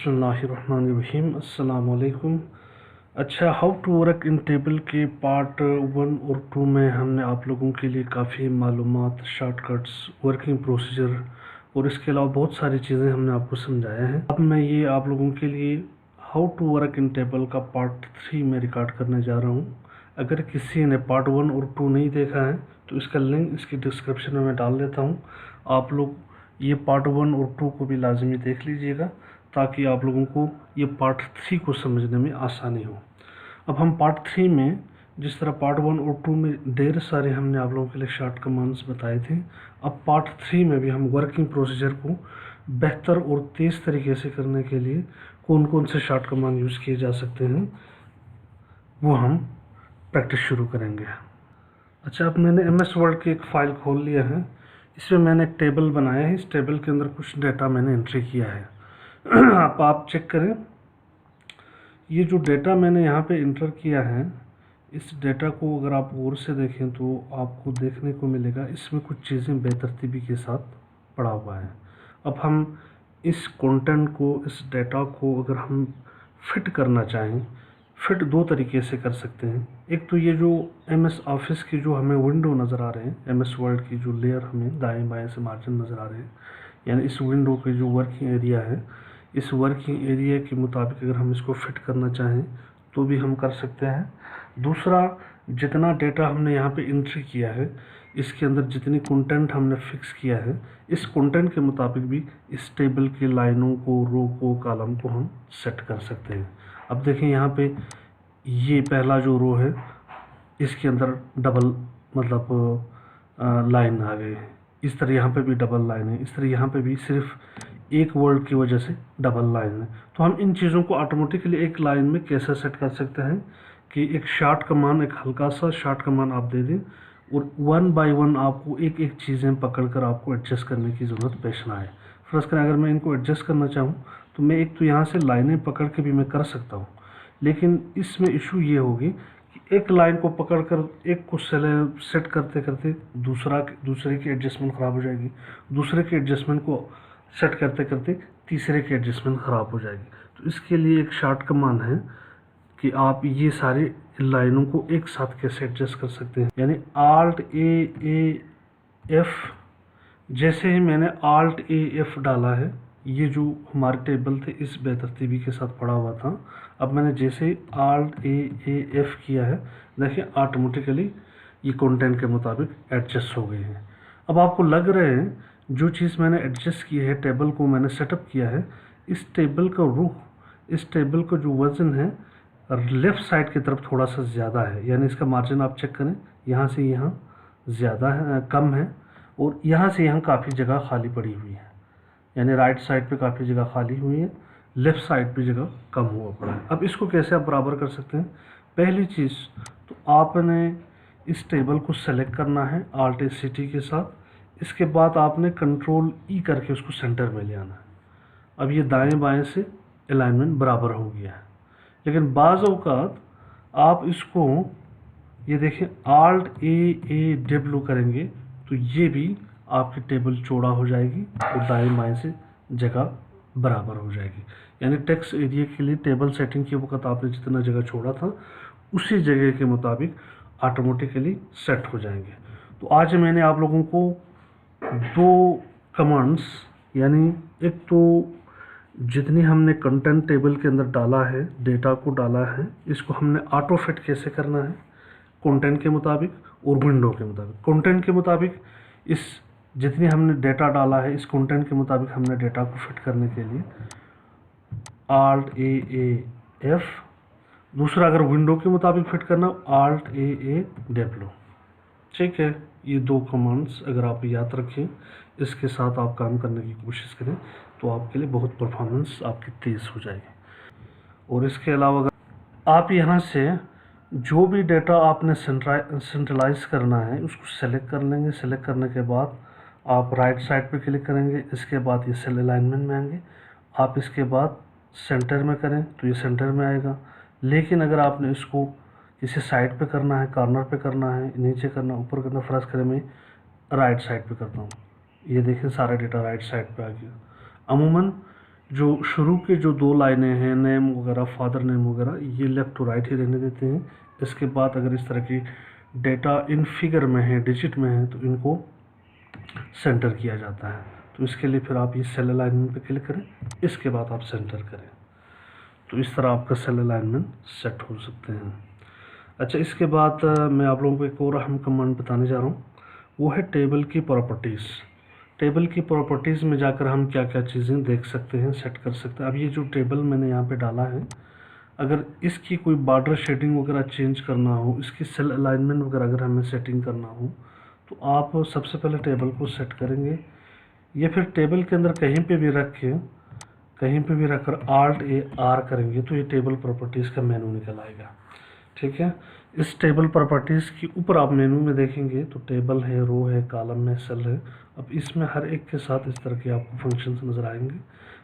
बिस्मिल्लाहिर्रहमानिर्रहीम अस्सलाम वालेकुम। अच्छा, how to work in table के पार्ट 1 और 2 में हमने आप लोगों के लिए काफ़ी मालूमात, शॉर्टकट्स, वर्किंग प्रोसीजर और इसके अलावा बहुत सारी चीज़ें हमने आपको समझाया है। अब मैं ये आप लोगों के लिए how to work in table का पार्ट 3 में रिकॉर्ड करने जा रहा हूँ। अगर किसी ने पार्ट 1 और 2 नहीं देखा है तो इसका लिंक इसकी डिस्क्रिप्शन में मैं डाल देता हूँ। आप लोग ये पार्ट 1 और 2 को भी लाजमी देख लीजिएगा ताकि आप लोगों को ये पार्ट 3 को समझने में आसानी हो। अब हम पार्ट 3 में जिस तरह पार्ट 1 और 2 में ढेर सारे हमने आप लोगों के लिए शॉर्ट कमांड्स बताए थे, अब पार्ट 3 में भी हम वर्किंग प्रोसीजर को बेहतर और तेज़ तरीके से करने के लिए कौन कौन से शॉर्ट कमांड यूज़ किए जा सकते हैं वो हम प्रैक्टिस शुरू करेंगे। अच्छा, अब मैंने MS वर्ड की एक फ़ाइल खोल लिया है। इसमें मैंने एक टेबल बनाया है। इस टेबल के अंदर कुछ डेटा मैंने एंट्री किया है। आप चेक करें, ये जो डेटा मैंने यहाँ पे इंटर किया है, इस डेटा को अगर आप गौर से देखें तो आपको देखने को मिलेगा इसमें कुछ चीज़ें बेतरतीबी के साथ पड़ा हुआ है। अब हम इस कंटेंट को, इस डेटा को अगर हम फिट करना चाहें, फिट दो तरीके से कर सकते हैं। एक तो ये जो MS ऑफिस की जो हमें विंडो नज़र आ रहे हैं, MS वर्ड की जो लेयर हमें दाएं बाएं से मार्जिन नज़र आ रहे हैं, यानी इस विंडो के जो वर्किंग एरिया है, इस वर्किंग एरिया के मुताबिक अगर हम इसको फिट करना चाहें तो भी हम कर सकते हैं। दूसरा, जितना डेटा हमने यहाँ पे एंट्री किया है, इसके अंदर जितनी कंटेंट हमने फिक्स किया है, इस कंटेंट के मुताबिक भी इस टेबल की लाइनों को, रो को, कॉलम को हम सेट कर सकते हैं। अब देखें यहाँ पे ये पहला जो रो है इसके अंदर डबल मतलब लाइन आ गए हैं। इस तरह यहाँ पे भी डबल लाइन है, इस तरह यहाँ पे भी सिर्फ एक वर्ड की वजह से डबल लाइन है। तो हम इन चीज़ों को ऑटोमेटिकली एक लाइन में कैसे सेट कर सकते हैं कि एक शॉर्ट कमांड, एक हल्का सा शॉर्ट कमांड आप दे दें और 1 बाय 1 आपको एक एक चीज़ें पकड़ कर आपको एडजस्ट करने की ज़रूरत पेश ना आए। फर्स्ट करें, अगर मैं इनको एडजस्ट करना चाहूँ तो मैं एक तो यहाँ से लाइनें पकड़ के भी मैं कर सकता हूँ, लेकिन इसमें इशू ये होगी कि एक लाइन को पकड़कर एक को सेट करते करते दूसरे की एडजस्टमेंट ख़राब हो जाएगी, दूसरे के एडजस्टमेंट को सेट करते करते तीसरे की एडजस्टमेंट ख़राब हो जाएगी। तो इसके लिए एक शॉर्ट कमांड है कि आप ये सारे लाइनों को एक साथ कैसे एडजस्ट कर सकते हैं। यानी Alt+A+F, जैसे ही मैंने Alt+A+F डाला है, ये जो हमारे टेबल थे इस बेतरतीबी के साथ पड़ा हुआ था, अब मैंने जैसे ही Alt+A+F किया है, देखिए ऑटोमेटिकली ये कंटेंट के मुताबिक एडजस्ट हो गए हैं। अब आपको लग रहे हैं जो चीज़ मैंने एडजस्ट की है, टेबल को मैंने सेटअप किया है, इस टेबल का रुख, इस टेबल का जो वज़न है लेफ़्ट साइड की तरफ थोड़ा सा ज़्यादा है। यानी इसका मार्जिन आप चेक करें, यहाँ से यहाँ ज़्यादा है, कम है, और यहाँ से यहाँ काफ़ी जगह खाली पड़ी हुई है। यानी राइट साइड पे काफ़ी जगह खाली हुई है, लेफ़्ट साइड पे जगह कम हुआ पड़ा है। अब इसको कैसे आप बराबर कर सकते हैं? पहली चीज़ तो आपने इस टेबल को सेलेक्ट करना है Alt+C के साथ। इसके बाद आपने Ctrl+E करके उसको सेंटर में ले आना है। अब ये दाएं बाएं से अलाइनमेंट बराबर हो गया है। लेकिन बाज़ औक़ात आप इसको, ये देखें, Alt+A+W करेंगे तो ये भी आपकी टेबल चौड़ा हो जाएगी और दाएं बाएं से जगह बराबर हो जाएगी। यानी टेक्स्ट एरिया के लिए टेबल सेटिंग के वक्त आपने जितना जगह छोड़ा था उसी जगह के मुताबिक ऑटोमेटिकली सेट हो जाएंगे। तो आज मैंने आप लोगों को दो कमांड्स, यानी एक तो जितनी हमने कंटेंट टेबल के अंदर डाला है, डेटा को डाला है, इसको हमने ऑटो फिट कैसे करना है कंटेंट के मुताबिक और विंडो के मुताबिक। कंटेंट के मुताबिक इस जितनी हमने डेटा डाला है, इस कंटेंट के मुताबिक हमने डेटा को फिट करने के लिए Alt+A+F। दूसरा, अगर विंडो के मुताबिक फिट करना, Alt+A+W। ठीक है, ये दो कमांड्स अगर आप याद रखें, इसके साथ आप काम करने की कोशिश करें तो आपके लिए बहुत परफॉर्मेंस आपकी तेज़ हो जाएगी। और इसके अलावा अगर आप यहाँ से जो भी डेटा आपने सेंट्रलाइज करना है उसको सेलेक्ट कर लेंगे। सेलेक्ट करने के बाद आप राइट साइड पे क्लिक करेंगे, इसके बाद ये सेल अलाइनमेंट में आएंगे। आप इसके बाद सेंटर में करें तो ये सेंटर में आएगा। लेकिन अगर आपने इसको किसी साइड पे करना है, कॉर्नर पे करना है, नीचे करना, ऊपर करना, फर्स्ट करें मैं राइट साइड पे करता हूँ, ये देखें सारा डेटा राइट साइड पे आ गया। अमूमन जो शुरू के जो 2 लाइनें हैं नेम वगैरह, फादर नेम वगैरह, ये लेफ़्ट टू राइट ही रहने देते हैं। इसके बाद अगर इस तरह की डेटा इन फिगर में है, डिजिट में है, तो इनको सेंटर किया जाता है। तो इसके लिए फिर आप ये सेल अलाइनमेंट पे क्लिक करें, इसके बाद आप सेंटर करें, तो इस तरह आपका सेल अलाइनमेंट सेट हो सकते हैं। अच्छा, इसके बाद मैं आप लोगों को एक और अहम कमांड बताने जा रहा हूँ, वो है टेबल की प्रॉपर्टीज़। टेबल की प्रॉपर्टीज़ में जाकर हम क्या क्या चीज़ें देख सकते हैं, सेट कर सकते हैं। अब ये जो टेबल मैंने यहाँ पे डाला है, अगर इसकी कोई बॉर्डर शेडिंग वगैरह चेंज करना हो, इसकी सेल अलाइनमेंट वगैरह अगर हमें सेटिंग करना हो, तो आप सबसे पहले टेबल को सेट करेंगे, या फिर टेबल के अंदर कहीं पे भी रख के, कहीं पे भी रखकर Alt+A+R करेंगे तो ये टेबल प्रॉपर्टीज़ का मेनू निकल आएगा। ठीक है, इस टेबल प्रॉपर्टीज़ के ऊपर आप मेनू में देखेंगे तो टेबल है, रो है, कॉलम है, सेल है। अब इसमें हर एक के साथ इस तरह के आपको फंक्शंस नज़र आएंगे।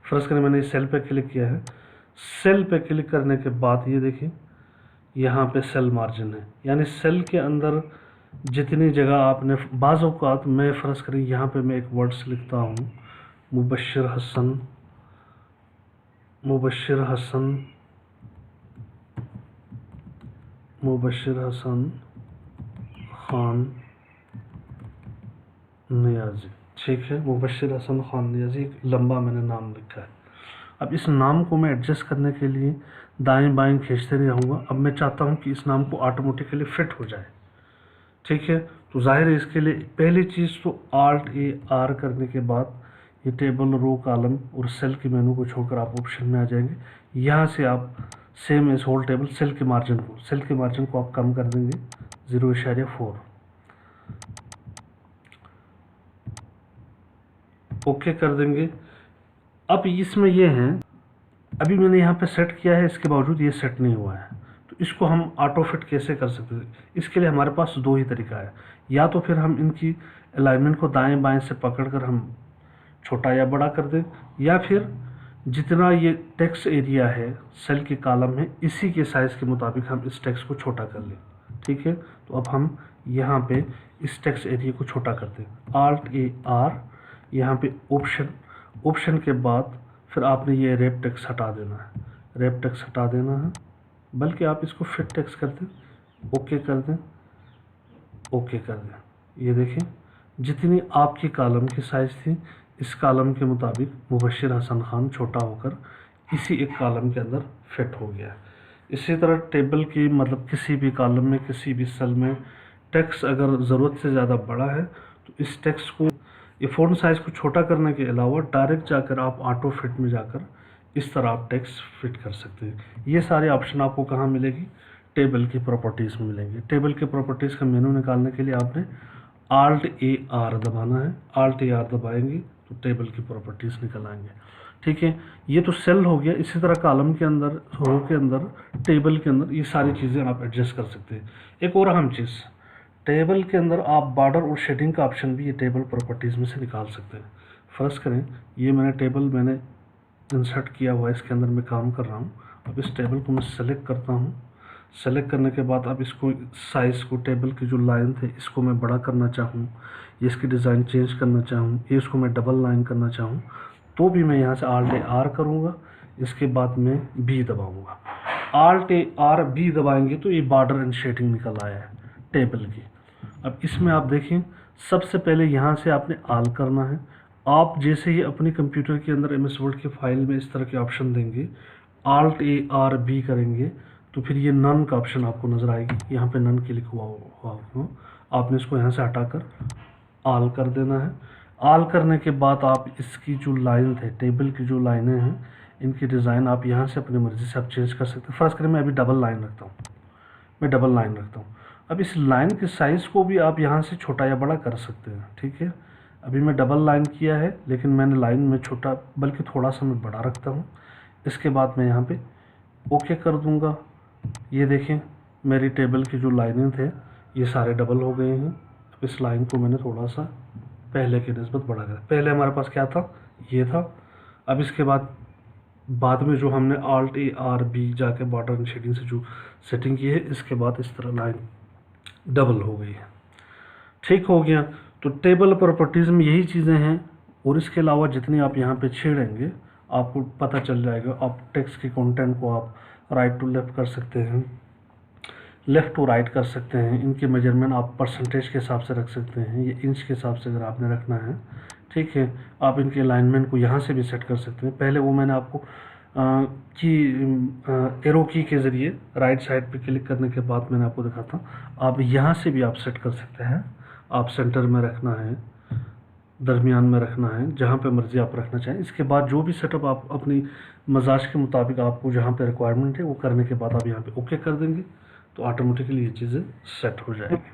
फ़र्ज़ करें मैंने इस सेल पे क्लिक किया है, सेल पे क्लिक करने के बाद ये देखिए यहाँ पे सेल मार्जिन है, यानी सेल के अंदर जितनी जगह आपने, बाज़ औक़ात मैं फ़र्ज़ करें यहाँ पे मैं एक वर्ड्स लिखता हूँ, मुबश्शिर हसन, मुबश्शिर हसन ख़ान नियाज़ी। ठीक है, मुबश्शिर हसन ख़ान नियाज़ी, एक लंबा मैंने नाम लिखा है। अब इस नाम को मैं एडजस्ट करने के लिए दाएं बाएं खींचते नहीं रहूँगा। अब मैं चाहता हूँ कि इस नाम को ऑटोमेटिकली फिट हो जाए। ठीक है, तो ज़ाहिर है इसके लिए पहली चीज़ तो Alt+A+R करने के बाद ये टेबल, रो, कॉलम और सेल के मेनू को छोड़कर आप ऑप्शन में आ जाएंगे। यहाँ से आप same as whole table, cell के मार्जिन को आप कम कर देंगे 0.4, ओके कर देंगे। अब इसमें ये हैं, अभी मैंने यहाँ पे सेट किया है, इसके बावजूद ये सेट नहीं हुआ है, तो इसको हम ऑटो फिट कैसे कर सकते हैं? इसके लिए हमारे पास 2 ही तरीका है, या तो फिर हम इनकी अलाइनमेंट को दाएं बाएं से पकड़कर हम छोटा या बड़ा कर दें, या फिर जितना ये टेक्स्ट एरिया है सेल के कॉलम में, इसी के साइज़ के मुताबिक हम इस टेक्स्ट को छोटा कर लें। ठीक है, तो अब हम यहाँ पे इस टेक्स्ट एरिया को छोटा करते हैं, Alt+A+R, यहाँ पे ऑप्शन के बाद फिर आपने ये रैप टेक्स्ट हटा देना है, रैप टेक्स्ट हटा देना है, बल्कि आप इसको फिट टेक्स्ट कर दें, ओके कर दें, ओके कर दें। ये देखें जितनी आपकी कॉलम की साइज़ थी, इस कॉलम के मुताबिक मुबश्शिर हसन ख़ान छोटा होकर इसी एक कॉलम के अंदर फिट हो गया। इसी तरह टेबल की, मतलब किसी भी कॉलम में, किसी भी सेल में टेक्स्ट अगर ज़रूरत से ज़्यादा बड़ा है तो इस टेक्स्ट को, ये फ़ॉन्ट साइज़ को छोटा करने के अलावा डायरेक्ट जाकर आप ऑटो फिट में जाकर इस तरह आप टेक्स्ट फिट कर सकते हैं। ये सारे ऑप्शन आपको कहाँ मिलेगी? टेबल की प्रॉपर्टीज़ में मिलेंगे। टेबल के प्रॉपर्टीज़ का मेनू निकालने के लिए आपने Alt+A+R दबाना है, Alt+A+R दबाएंगे तो टेबल की प्रॉपर्टीज़ निकल आएंगे। ठीक है, ये तो सेल हो गया। इसी तरह कॉलम के अंदर, रो के अंदर, टेबल के अंदर ये सारी चीज़ें आप एडजस्ट कर सकते हैं। एक और अहम चीज़, टेबल के अंदर आप बॉर्डर और शेडिंग का ऑप्शन भी ये टेबल प्रॉपर्टीज़ में से निकाल सकते हैं। फ़र्ज़ करें ये मैंने टेबल इंसर्ट किया हुआ है, इसके अंदर मैं काम कर रहा हूँ। अब इस टेबल को मैं सेलेक्ट करता हूँ। सेलेक्ट करने के बाद अब इसको साइज़ को, टेबल की जो लाइन थे इसको मैं बड़ा करना चाहूँ, ये इसकी डिज़ाइन चेंज करना चाहूँ, ये इसको मैं डबल लाइन करना चाहूँ, तो भी मैं यहाँ से Alt+A+R करूँगा। इसके बाद मैं B दबाऊँगा। Alt+A+R B दबाएंगे तो ये बॉर्डर एंड शेडिंग निकल आया है टेबल की। अब इसमें आप देखें, सबसे पहले यहाँ से आपने ऑल करना है। आप जैसे ही अपने कंप्यूटर के अंदर MS वर्ड की फाइल में इस तरह के ऑप्शन देंगे, Alt+A+R B करेंगे तो फिर ये नन का ऑप्शन आपको नज़र आएगी। यहाँ पे नन क्लिक हुआ आपने इसको यहाँ से हटाकर ऑल कर देना है। ऑल करने के बाद आप इसकी जो लाइन थे, टेबल की जो लाइनें हैं, इनकी डिज़ाइन आप यहाँ से अपनी मर्ज़ी से आप चेंज कर सकते हैं। फ़र्ज़ करें मैं अभी डबल लाइन रखता हूँ, अब इस लाइन के साइज़ को भी आप यहाँ से छोटा या बड़ा कर सकते हैं। ठीक है, अभी मैं डबल लाइन किया है, लेकिन मैंने लाइन में छोटा, बल्कि थोड़ा सा मैं बड़ा रखता हूँ। इसके बाद मैं यहाँ पे ओके कर दूँगा। ये देखें मेरी टेबल की जो लाइनें थे ये सारे डबल हो गए हैं। अब इस लाइन को मैंने थोड़ा सा पहले की निस्बत बढ़ा दिया। पहले हमारे पास क्या था? ये था। अब इसके बाद में जो हमने Alt+A+R B जाके बॉर्डर एंड शेडिंग से जो सेटिंग की है, इसके बाद इस तरह लाइन डबल हो गई है। ठीक हो गया। तो टेबल प्रॉपर्टीज़ में यही चीज़ें हैं, और इसके अलावा जितनी आप यहाँ पे छेड़ेंगे आपको पता चल जाएगा। आप टेक्स्ट के कंटेंट को आप राइट टू लेफ़्ट कर सकते हैं, लेफ़्ट टू राइट कर सकते हैं। इनके मेजरमेंट आप परसेंटेज के हिसाब से रख सकते हैं, ये इंच के हिसाब से अगर आपने रखना है, ठीक है। आप इनके अलाइनमेंट को यहाँ से भी सेट कर सकते हैं। पहले वो मैंने आपको की एरो की के ज़रिए राइट साइड पे क्लिक करने के बाद मैंने आपको दिखा था। आप यहाँ से भी आप सेट कर सकते हैं। आप सेंटर में रखना है, दरमियान में रखना है, जहाँ पे मर्ज़ी आप रखना चाहें। इसके बाद जो भी सेटअप आप अपनी मजाज के मुताबिक आपको जहाँ पे रिक्वायरमेंट है वो करने के बाद आप यहाँ पे ओके कर देंगे तो ऑटोमेटिकली ये चीज़ें सेट हो जाएंगी।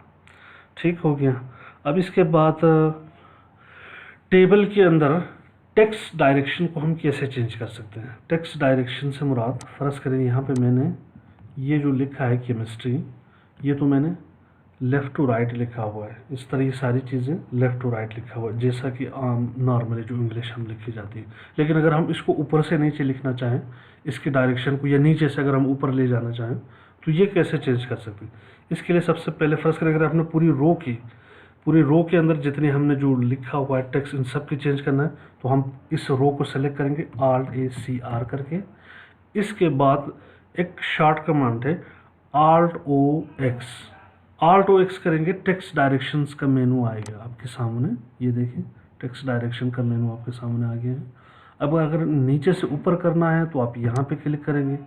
ठीक हो गया। अब इसके बाद टेबल के अंदर टेक्स्ट डायरेक्शन को हम कैसे चेंज कर सकते हैं। टेक्स्ट डायरेक्शन से मुराद, फ़र्ज़ करें यहाँ पे मैंने ये जो लिखा है केमिस्ट्री, ये तो मैंने लेफ़्ट टू राइट लिखा हुआ है। इस तरह ये सारी चीज़ें लेफ़्ट टू राइट लिखा हुआ है, जैसा कि आम नॉर्मली जो इंग्लिश हम लिखी जाती है। लेकिन अगर हम इसको ऊपर से नीचे लिखना चाहें, इसकी डायरेक्शन को, या नीचे से अगर हम ऊपर ले जाना चाहें, तो ये कैसे चेंज कर सकते हैं। इसके लिए सबसे पहले फ़र्ज़ करें अगर आपने पूरी रो के अंदर जितने हमने जो लिखा हुआ है टेक्स्ट, इन सब की चेंज करना है, तो हम इस रो को सेलेक्ट करेंगे Alt+A+C+R करके। इसके बाद एक शॉर्ट कमांड है Alt+O+X करेंगे, टेक्स्ट डायरेक्शंस का मेनू आएगा आपके सामने। ये देखें, टेक्स्ट डायरेक्शन का मेनू आपके सामने आ गया है। अब अगर नीचे से ऊपर करना है तो आप यहाँ पे क्लिक करेंगे।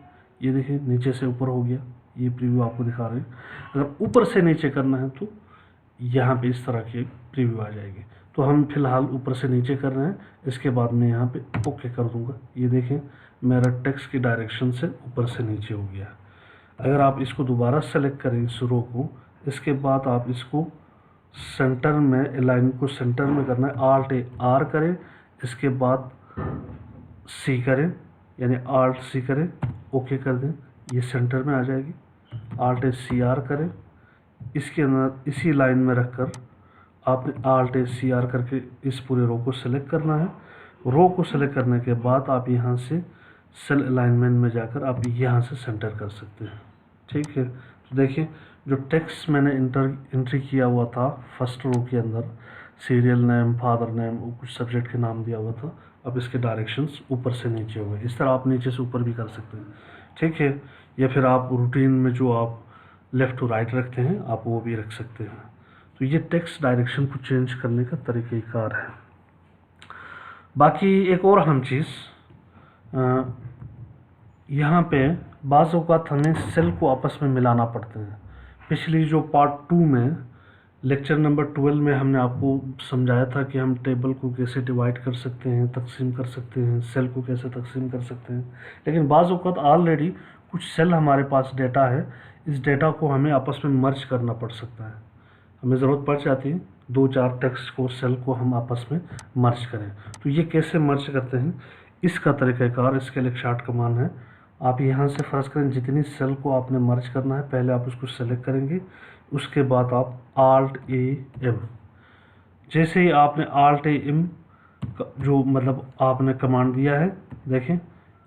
ये देखिए नीचे से ऊपर हो गया, ये प्रीव्यू आपको दिखा रहे हैं। अगर ऊपर से नीचे करना है तो यहाँ पे इस तरह की प्रीव्यू आ जाएगी। तो हम फिलहाल ऊपर से नीचे कर रहे हैं। इसके बाद मैं यहाँ पे ओके कर दूँगा। ये देखें मेरा टेक्स्ट की डायरेक्शन से ऊपर से नीचे हो गया। अगर आप इसको दोबारा सेलेक्ट करें इस रो को, इसके बाद आप इसको सेंटर में, लाइन को सेंटर में करना है, Alt+A+R करें, इसके बाद C करें, यानी Alt+C करें, ओके कर दें, ये सेंटर में आ जाएगी। Alt+C+R करें, इसके अंदर इसी लाइन में रखकर आपने Alt+C+R करके इस पूरे रो को सेलेक्ट करना है। रो को सेलेक्ट करने के बाद आप यहाँ से सेल अलाइनमेंट में जाकर आप यहाँ से सेंटर कर सकते हैं। ठीक है, तो देखिए जो टेक्स्ट मैंने एंट्री किया हुआ था फर्स्ट रो के अंदर, सीरियल नेम, फादर नेम, कुछ सब्जेक्ट के नाम दिया हुआ था, अब इसके डायरेक्शंस ऊपर से नीचे हो गए। इस तरह आप नीचे से ऊपर भी कर सकते हैं। ठीक है, या फिर आप रूटीन में जो आप लेफ़्ट टू राइट रखते हैं आप वो भी रख सकते हैं। तो ये टेक्स्ट डायरेक्शन को चेंज करने का तरीक़ेकार है। बाकी एक और अहम चीज़, यहाँ पे बाज़ औक़ात हमें सेल को आपस में मिलाना पड़ते हैं। पिछली जो पार्ट 2 में, लेक्चर नंबर 12 में हमने आपको समझाया था कि हम टेबल को कैसे डिवाइड कर सकते हैं, तकसीम कर सकते हैं, सेल को कैसे तकसीम कर सकते हैं। लेकिन बाज़ औक़ात ऑलरेडी कुछ सेल हमारे पास डेटा है, इस डेटा को हमें आपस में मर्ज करना पड़ सकता है। हमें ज़रूरत पड़ जाती है 2-4 टेक्स्ट को, सेल को हम आपस में मर्ज करें। तो ये कैसे मर्ज करते हैं, इसका तरीक़ाकार, इसके लिए एक शॉर्ट कमांड है। आप यहाँ से फ़र्ज़ करें जितनी सेल को आपने मर्ज करना है, पहले आप उसको सेलेक्ट करेंगे, उसके बाद आप Alt+A+M, जैसे ही आपने Alt+A+M जो मतलब आपने कमांड दिया है, देखें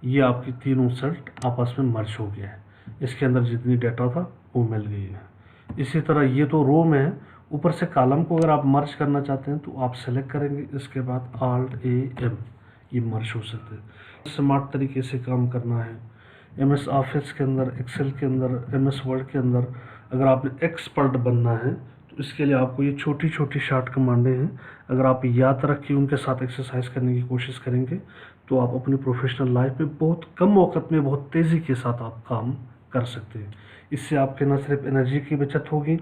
ये आपकी तीनों सेल आपस में मर्ज हो गया है। इसके अंदर जितनी डेटा था वो मिल गई है। इसी तरह ये तो रो में है, ऊपर से कॉलम को अगर आप मर्ज करना चाहते हैं तो आप सेलेक्ट करेंगे, इसके बाद Alt+A+M, ये मर्ज हो सकते हैं। स्मार्ट तरीके से काम करना है MS ऑफिस के अंदर, एक्सेल के अंदर, MS वर्ड के अंदर, अगर आपने एक्सपर्ट बनना है तो इसके लिए आपको ये छोटी छोटी शॉर्ट कमांडें हैं। अगर आप याद रख के उनके साथ एक्सरसाइज करने की कोशिश करेंगे तो आप अपनी प्रोफेशनल लाइफ में बहुत कम वक्त में बहुत तेज़ी के साथ आप काम कर सकते हैं। इससे आपके न सिर्फ एनर्जी की बचत होगी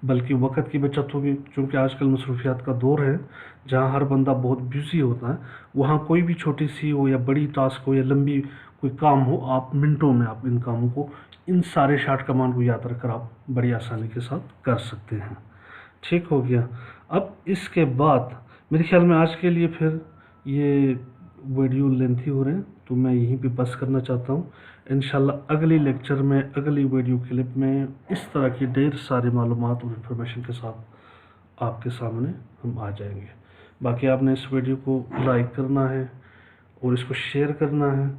बल्कि वक्त की बचत होगी, क्योंकि आजकल मसरूफियात का दौर है जहाँ हर बंदा बहुत बिजी होता है। वहाँ कोई भी छोटी सी हो या बड़ी टास्क हो या लंबी कोई काम हो, आप मिनटों में आप इन कामों को, इन सारे शॉर्ट कमांड को याद रखकर आप बड़ी आसानी के साथ कर सकते हैं। ठीक हो गया। अब इसके बाद मेरे ख्याल में आज के लिए फिर ये वीडियो लेंथी हो रहे हैं तो मैं यहीं पे बस करना चाहता हूँ। इंशाल्लाह अगली लेक्चर में, अगली वीडियो क्लिप में इस तरह की ढेर सारी मालूमात और इन्फॉर्मेशन के साथ आपके सामने हम आ जाएंगे। बाकी आपने इस वीडियो को लाइक करना है और इसको शेयर करना है,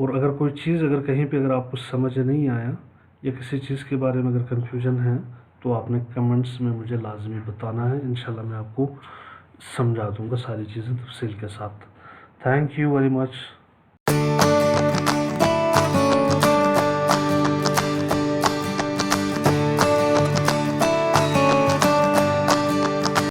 और अगर कोई चीज़ अगर कहीं पे अगर आपको समझ नहीं आया या किसी चीज़ के बारे में अगर कन्फ्यूजन है तो आपने कमेंट्स में मुझे लाजमी बताना है। इंशाल्लाह मैं आपको समझा दूँगा सारी चीज़ें तफसील के साथ। Thank you very much.